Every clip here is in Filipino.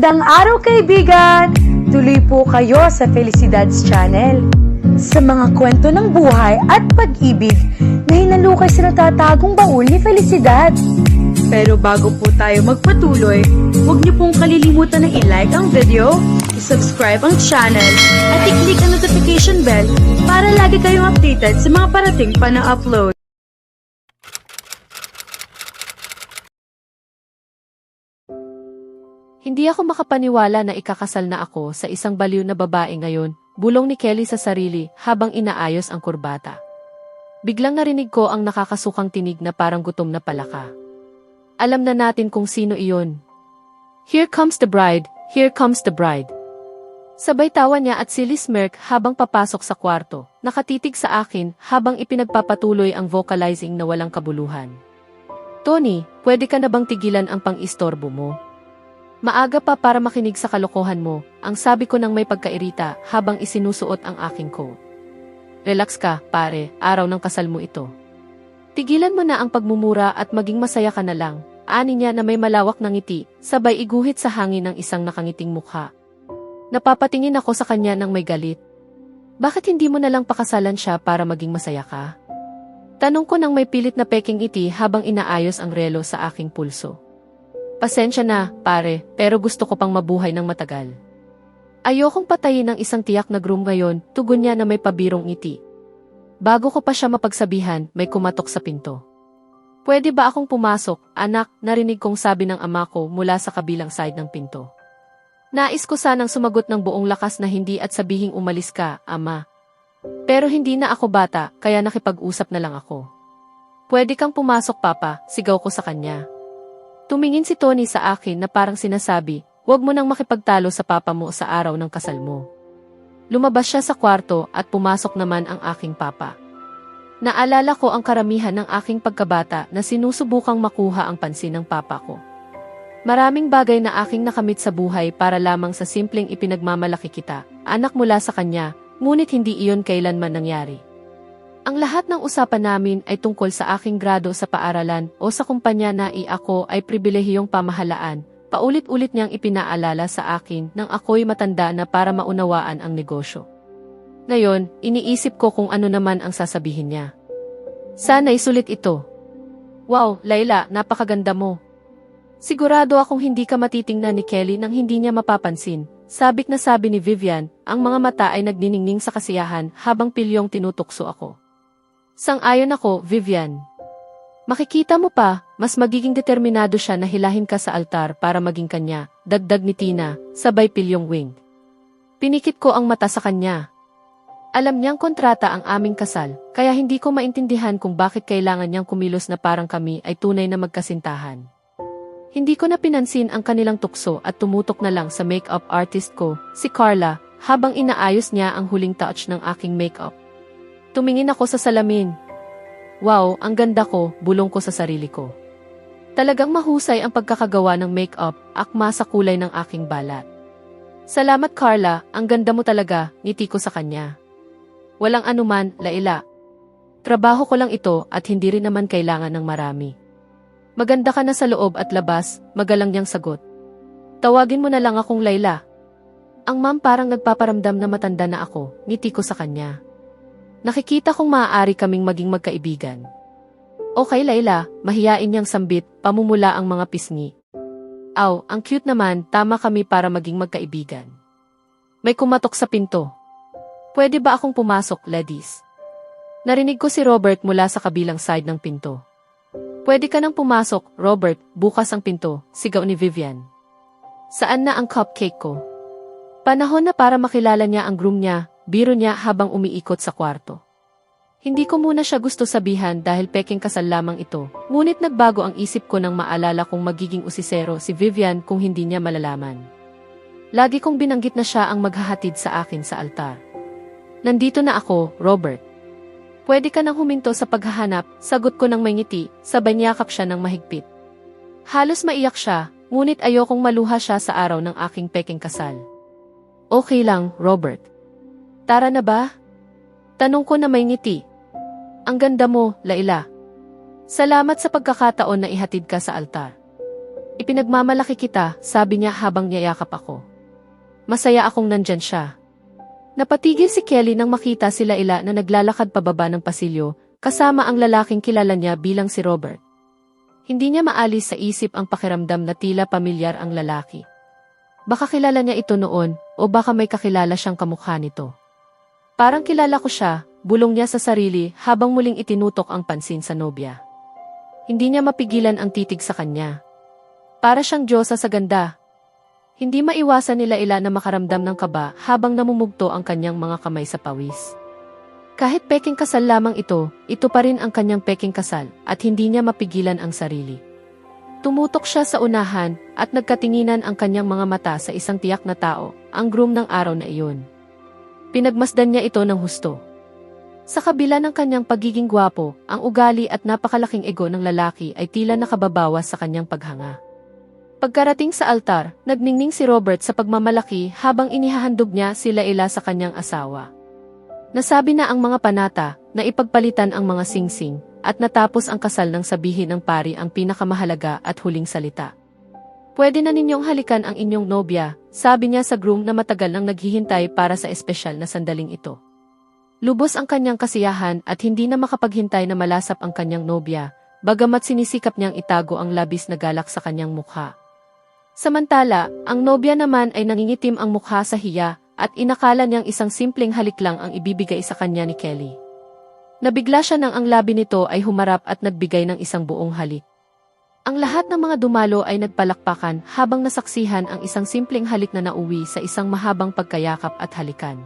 Magandang araw kaibigan! Tuloy po kayo sa Felicidad's Channel. Sa mga kwento ng buhay at pag-ibig na hinalukay sa natatagong baul ni Felicidad. Pero bago po tayo magpatuloy, huwag niyo pong kalilimutan na i-like ang video, i-subscribe ang channel, at i-click ang notification bell para lagi kayong updated sa mga parating pa na upload. Hindi ako makapaniwala na ikakasal na ako sa isang baliw na babae ngayon, bulong ni Kelly sa sarili habang inaayos ang kurbata. Biglang narinig ko ang nakakasukang tinig na parang gutom na palaka. Alam na natin kung sino iyon. Here comes the bride, here comes the bride. Sabay tawa niya at silismirk habang papasok sa kwarto, nakatitig sa akin habang ipinagpapatuloy ang vocalizing na walang kabuluhan. Tony, pwede ka na bang tigilan ang pang-istorbo mo? Maaga pa para makinig sa kalokohan mo, ang sabi ko nang may pagkairita habang isinusuot ang aking coat. Relax ka, pare, araw ng kasal mo ito. Tigilan mo na ang pagmumura at maging masaya ka na lang, ani niya na may malawak na ngiti, sabay iguhit sa hangin ng isang nakangiting mukha. Napapatingin ako sa kanya nang may galit. Bakit hindi mo na lang pakasalan siya para maging masaya ka? Tanong ko nang may pilit na peking ngiti habang inaayos ang relo sa aking pulso. Pasensya na, pare, pero gusto ko pang mabuhay ng matagal. Ayokong patayin ng isang tiyak na groom ngayon, tugon niya na may pabirong ngiti. Bago ko pa siya mapagsabihan, may kumatok sa pinto. Pwede ba akong pumasok, anak, narinig kong sabi ng ama ko mula sa kabilang side ng pinto. Nais ko sanang sumagot ng buong lakas na hindi at sabihing umalis ka, ama. Pero hindi na ako bata, kaya nakipag-usap na lang ako. Pwede kang pumasok, papa, sigaw ko sa kanya. Tumingin si Tony sa akin na parang sinasabi, huwag mo nang makipagtalo sa papa mo sa araw ng kasal mo. Lumabas siya sa kwarto at pumasok naman ang aking papa. Naalala ko ang karamihan ng aking pagkabata na sinusubukang makuha ang pansin ng papa ko. Maraming bagay na aking nakamit sa buhay para lamang sa simpleng ipinagmamalaki kita, anak mula sa kanya, ngunit hindi iyon kailanman nangyari. Ang lahat ng usapan namin ay tungkol sa aking grado sa paaralan o sa kumpanya na ako ay pribilehiyong pamahalaan, paulit-ulit niyang ipinaalala sa akin nang ako'y matanda na para maunawaan ang negosyo. Ngayon, iniisip ko kung ano naman ang sasabihin niya. Sana'y sulit ito. Wow, Layla, napakaganda mo. Sigurado akong hindi ka matitingnan ni Kelly nang hindi niya mapapansin. Sabik na sabi ni Vivian, ang mga mata ay nagniningning sa kasiyahan habang pilyong tinutukso ako. Sang-ayon ako, Vivian. Makikita mo pa, mas magiging determinado siya na hilahin ka sa altar para maging kanya, dagdag ni Tina, sabay pilyong wing. Pinikit ko ang mata sa kanya. Alam niyang kontrata ang aming kasal, kaya hindi ko maintindihan kung bakit kailangan niyang kumilos na parang kami ay tunay na magkasintahan. Hindi ko na pinansin ang kanilang tukso at tumutok na lang sa makeup artist ko, si Carla, habang inaayos niya ang huling touch ng aking makeup. Tumingin ako sa salamin. Wow, ang ganda ko, bulong ko sa sarili ko. Talagang mahusay ang pagkakagawa ng makeup, akma sa kulay ng aking balat. Salamat Carla, ang ganda mo talaga, ngiti ko sa kanya. Walang anuman, Layla. Trabaho ko lang ito at hindi rin naman kailangan ng marami. Maganda ka na sa loob at labas, magalang niyang sagot. Tawagin mo na lang akong Layla. Ang ma'am parang nagpaparamdam na matanda na ako, ngiti ko sa kanya. Nakikita kong maaari kaming maging magkaibigan. Okay Layla, mahiyain niyang sambit, pamumula ang mga pisngi. Aw, ang cute naman, tama kami para maging magkaibigan. May kumatok sa pinto. Pwede ba akong pumasok, ladies? Narinig ko si Robert mula sa kabilang side ng pinto. Pwede ka nang pumasok, Robert, bukas ang pinto, sigaw ni Vivian. Saan na ang cupcake ko? Panahon na para makilala niya ang groom niya, biro niya habang umiikot sa kwarto. Hindi ko muna siya gusto sabihan dahil peking kasal lamang ito, ngunit nagbago ang isip ko nang maalala kong magiging usisero si Vivian kung hindi niya malalaman. Lagi kong binanggit na siya ang maghahatid sa akin sa altar. Nandito na ako, Robert. Pwede ka nang huminto sa paghahanap, sagot ko ng may ngiti, sabay niyakap siya ng mahigpit. Halos maiyak siya, ngunit ayokong maluha siya sa araw ng aking peking kasal. Okay lang, Robert. Tara na ba? Tanong ko na may ngiti. Ang ganda mo, Layla. Salamat sa pagkakataon na ihatid ka sa altar. Ipinagmamalaki kita, sabi niya habang niyayakap ako. Masaya akong nandyan siya. Napatigil si Kelly nang makita sila ila na naglalakad pababa ng pasilyo, kasama ang lalaking kilala niya bilang si Robert. Hindi niya maalis sa isip ang pakiramdam na tila pamilyar ang lalaki. Baka kilala niya ito noon, o baka may kakilala siyang kamukha nito. Parang kilala ko siya, bulong niya sa sarili habang muling itinutok ang pansin sa nobya. Hindi niya mapigilan ang titig sa kanya. Para siyang Diyosa sa ganda. Hindi maiwasan nila ila na makaramdam ng kaba habang namumugto ang kanyang mga kamay sa pawis. Kahit peking kasal lamang ito pa rin ang kanyang peking kasal at hindi niya mapigilan ang sarili. Tumutok siya sa unahan at nagkatinginan ang kanyang mga mata sa isang tiyak na tao, ang groom ng araw na iyon. Pinagmasdan niya ito ng husto. Sa kabila ng kanyang pagiging gwapo, ang ugali at napakalaking ego ng lalaki ay tila nakababawas sa kanyang paghanga. Pagkarating sa altar, nagningning si Robert sa pagmamalaki habang inihahandog niya sila ila sa kanyang asawa. Nasabi na ang mga panata na ipagpalitan ang mga singsing at natapos ang kasal nang sabihin ng pari ang pinakamahalaga at huling salita. Pwede na ninyong halikan ang inyong nobya, sabi niya sa groom na matagal nang naghihintay para sa espesyal na sandaling ito. Lubos ang kanyang kasiyahan at hindi na makapaghintay na malasap ang kanyang nobya, bagamat sinisikap niyang itago ang labis na galak sa kanyang mukha. Samantala, ang nobya naman ay nangingitim ang mukha sa hiya at inakala niyang isang simpleng halik lang ang ibibigay sa kanya ni Kelly. Nabigla siya nang ang labi nito ay humarap at nagbigay ng isang buong halik. Ang lahat ng mga dumalo ay nagpalakpakan habang nasaksihan ang isang simpleng halik na nauwi sa isang mahabang pagkayakap at halikan.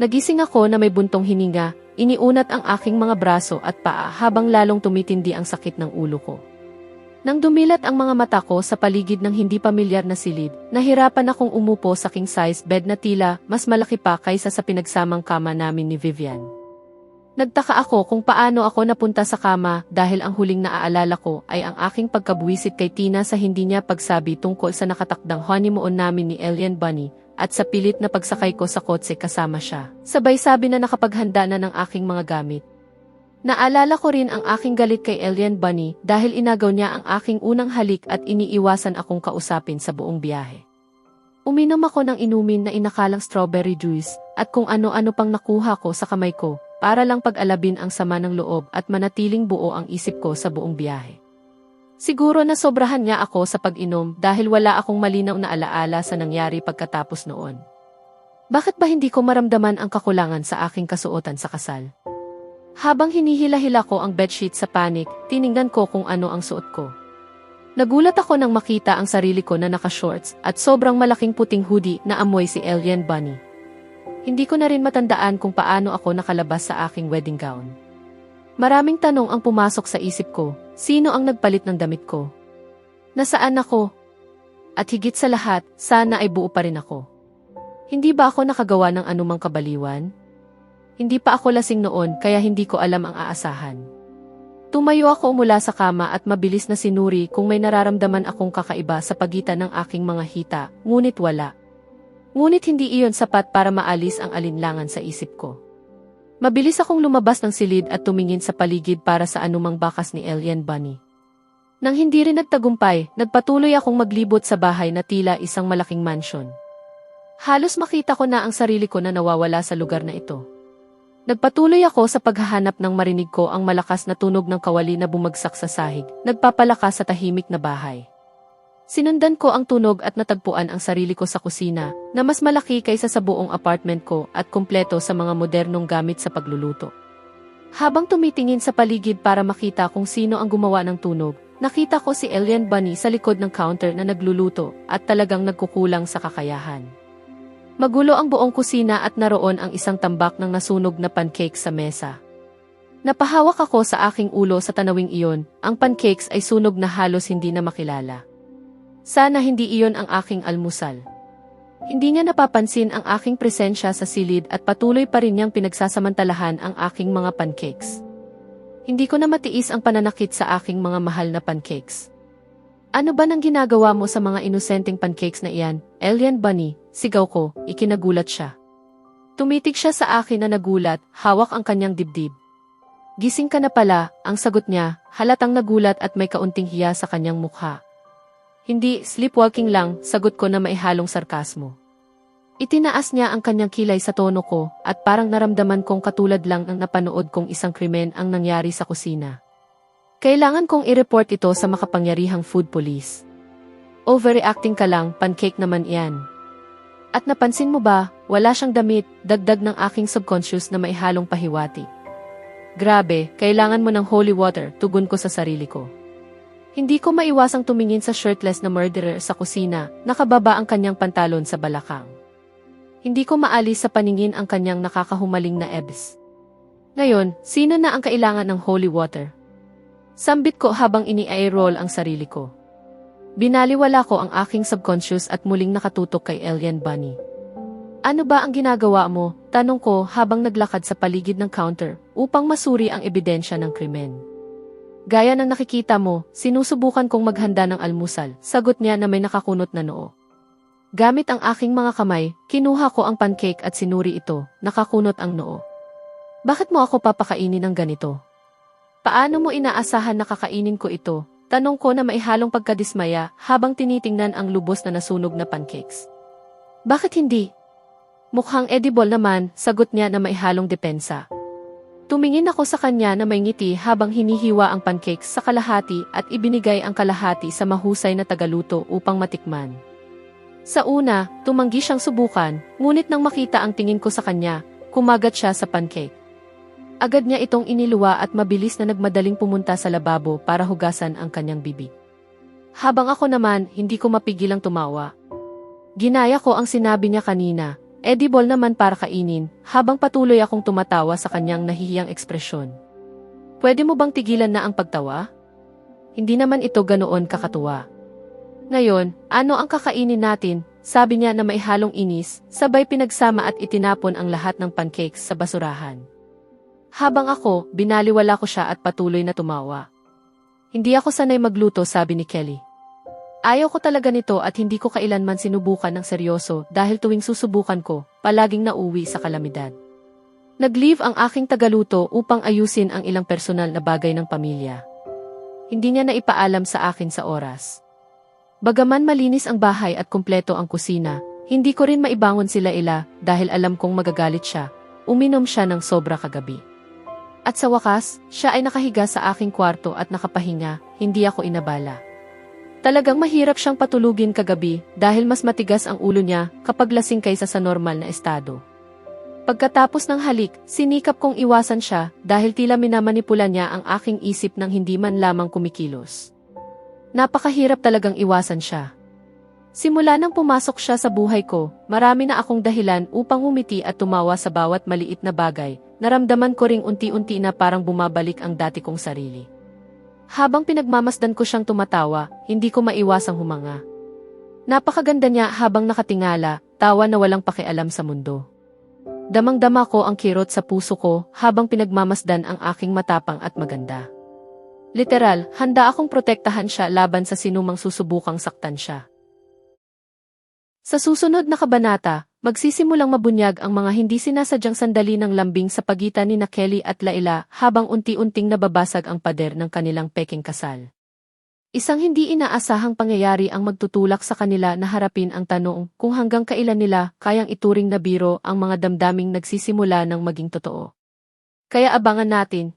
Nagising ako na may buntong hininga, iniunat ang aking mga braso at paa habang lalong tumitindi ang sakit ng ulo ko. Nang dumilat ang mga mata ko sa paligid ng hindi pamilyar na silid, nahirapan akong umupo sa king-size bed na tila mas malaki pa kaysa sa pinagsamang kama namin ni Vivian. Nagtaka ako kung paano ako napunta sa kama dahil ang huling naaalala ko ay ang aking pagkabuwisit kay Tina sa hindi niya pagsabi tungkol sa nakatakdang honeymoon namin ni Alien Bunny at sa pilit na pagsakay ko sa kotse kasama siya. Sabay sabi na nakapaghanda na ng aking mga gamit. Naalala ko rin ang aking galit kay Alien Bunny dahil inagaw niya ang aking unang halik at iniiwasan akong kausapin sa buong biyahe. Uminom ako ng inumin na inakalang strawberry juice at kung ano-ano pang nakuha ko sa kamay ko para lang pag-alabin ang sama ng loob at manatiling buo ang isip ko sa buong biyahe. Siguro na sobrahan niya ako sa pag-inom dahil wala akong malinaw na alaala sa nangyari pagkatapos noon. Bakit ba hindi ko maramdaman ang kakulangan sa aking kasuotan sa kasal? Habang hinihila-hila ko ang bedsheet sa panik, tiningnan ko kung ano ang suot ko. Nagulat ako nang makita ang sarili ko na naka-shorts at sobrang malaking puting hoodie na amoy si Alien Bunny. Hindi ko na rin matandaan kung paano ako nakalabas sa aking wedding gown. Maraming tanong ang pumasok sa isip ko, sino ang nagpalit ng damit ko? Nasaan ako? At higit sa lahat, sana ay buo pa rin ako. Hindi ba ako nakagawa ng anumang kabaliwan? Hindi pa ako lasing noon kaya hindi ko alam ang aasahan. Tumayo ako mula sa kama at mabilis na sinuri kung may nararamdaman akong kakaiba sa pagitan ng aking mga hita, ngunit wala. Ngunit hindi iyon sapat para maalis ang alinlangan sa isip ko. Mabilis akong lumabas ng silid at tumingin sa paligid para sa anumang bakas ni Alien Bunny. Nang hindi rin nagtagumpay, nagpatuloy akong maglibot sa bahay na tila isang malaking mansion. Halos makita ko na ang sarili ko na nawawala sa lugar na ito. Nagpatuloy ako sa paghahanap nang marinig ko ang malakas na tunog ng kawali na bumagsak sa sahig, nagpapalakas sa tahimik na bahay. Sinundan ko ang tunog at natagpuan ang sarili ko sa kusina, na mas malaki kaysa sa buong apartment ko at kumpleto sa mga modernong gamit sa pagluluto. Habang tumitingin sa paligid para makita kung sino ang gumawa ng tunog, nakita ko si Alien Bunny sa likod ng counter na nagluluto at talagang nagkukulang sa kakayahan. Magulo ang buong kusina at naroon ang isang tambak ng nasunog na pancake sa mesa. Napahawak ako sa aking ulo sa tanawing iyon, ang pancakes ay sunog na halos hindi na makilala. Sana hindi iyon ang aking almusal. Hindi niya napapansin ang aking presensya sa silid at patuloy pa rin niyang pinagsasamantalahan ang aking mga pancakes. Hindi ko na matiis ang pananakit sa aking mga mahal na pancakes. Ano ba nang ginagawa mo sa mga inosenteng pancakes na iyan, Alien Bunny? Sigaw ko, ikinagulat siya. Tumitig siya sa akin na nagulat, hawak ang kanyang dibdib. Gising ka na pala, ang sagot niya, halatang nagulat at may kaunting hiya sa kanyang mukha. Hindi, sleepwalking lang, sagot ko na maihalong sarkasmo. Itinaas niya ang kanyang kilay sa tono ko at parang naramdaman kong katulad lang ang napanood kong isang krimen ang nangyari sa kusina. Kailangan kong i-report ito sa makapangyarihang food police. Overreacting ka lang, pancake naman iyan. At napansin mo ba, wala siyang damit, dagdag ng aking subconscious na maihalong pahiwati. Grabe, kailangan mo ng holy water, tugon ko sa sarili ko. Hindi ko maiwasang tumingin sa shirtless na murderer sa kusina, nakababa ang kanyang pantalon sa balakang. Hindi ko maalis sa paningin ang kanyang nakakahumaling na abs. Ngayon, sino na ang kailangan ng holy water? Sambit ko habang ini-eye-roll ang sarili ko. Binaliwala ko ang aking subconscious at muling nakatutok kay Alien Bunny. Ano ba ang ginagawa mo? Tanong ko habang naglakad sa paligid ng counter upang masuri ang ebidensya ng krimen. Gaya ng nakikita mo, sinusubukan kong maghanda ng almusal, sagot niya na may nakakunot na noo. Gamit ang aking mga kamay, kinuha ko ang pancake at sinuri ito, nakakunot ang noo. Bakit mo ako papakainin ng ganito? Paano mo inaasahan na kakainin ko ito? Tanong ko na maihalong pagkadismaya habang tinitingnan ang lubos na nasunog na pancakes. Bakit hindi? Mukhang edible naman, sagot niya na maihalong depensa. Tumingin ako sa kanya na may ngiti habang hinihiwa ang pancakes sa kalahati at ibinigay ang kalahati sa mahusay na tagaluto upang matikman. Sa una, tumanggi siyang subukan, ngunit nang makita ang tingin ko sa kanya, kumagat siya sa pancake. Agad niya itong iniluwa at mabilis na nagmadaling pumunta sa lababo para hugasan ang kanyang bibig. Habang ako naman, hindi ko mapigilang tumawa. Ginaya ko ang sinabi niya kanina. Edible naman para kainin, habang patuloy akong tumatawa sa kanyang nahihiyang ekspresyon. Pwede mo bang tigilan na ang pagtawa? Hindi naman ito ganoon kakatuwa. Ngayon, ano ang kakainin natin? Sabi niya na may halong inis, sabay pinagsama at itinapon ang lahat ng pancakes sa basurahan. Habang ako, binaliwala ko siya at patuloy na tumawa. Hindi ako sanay magluto, sabi ni Kelly. Ayaw ko talaga nito at hindi ko kailanman sinubukan ng seryoso dahil tuwing susubukan ko, palaging nauwi sa kalamidad. Nag-leave ang aking tagaluto upang ayusin ang ilang personal na bagay ng pamilya. Hindi niya na ipaalam sa akin sa oras. Bagaman malinis ang bahay at kumpleto ang kusina, hindi ko rin maibangon sila dahil alam kong magagalit siya. Uminom siya ng sobra kagabi. At sa wakas, siya ay nakahiga sa aking kwarto at nakapahinga, hindi ako inabala. Talagang mahirap siyang patulugin kagabi dahil mas matigas ang ulo niya kapag lasing kaysa sa normal na estado. Pagkatapos ng halik, sinikap kong iwasan siya dahil tila minamanipula niya ang aking isip nang hindi man lamang kumikilos. Napakahirap talagang iwasan siya. Simula nang pumasok siya sa buhay ko, marami na akong dahilan upang umiti at tumawa sa bawat maliit na bagay. Naramdaman ko ring unti-unti na parang bumabalik ang dati kong sarili. Habang pinagmamasdan ko siyang tumatawa, hindi ko maiwasang humanga. Napakaganda niya habang nakatingala, tawa na walang pakialam sa mundo. Damang-dama ko ang kirot sa puso ko habang pinagmamasdan ang aking matapang at maganda. Literal, handa akong protektahan siya laban sa sinumang susubukang saktan siya. Sa susunod na kabanata, magsisimulang mabunyag ang mga hindi sinasadyang sandali ng lambing sa pagitan ni Kelly at Laila habang unti-unting nababasag ang pader ng kanilang peking kasal. Isang hindi inaasahang pangyayari ang magtutulak sa kanila na harapin ang tanong kung hanggang kailan nila kayang ituring na biro ang mga damdaming nagsisimula ng maging totoo. Kaya abangan natin,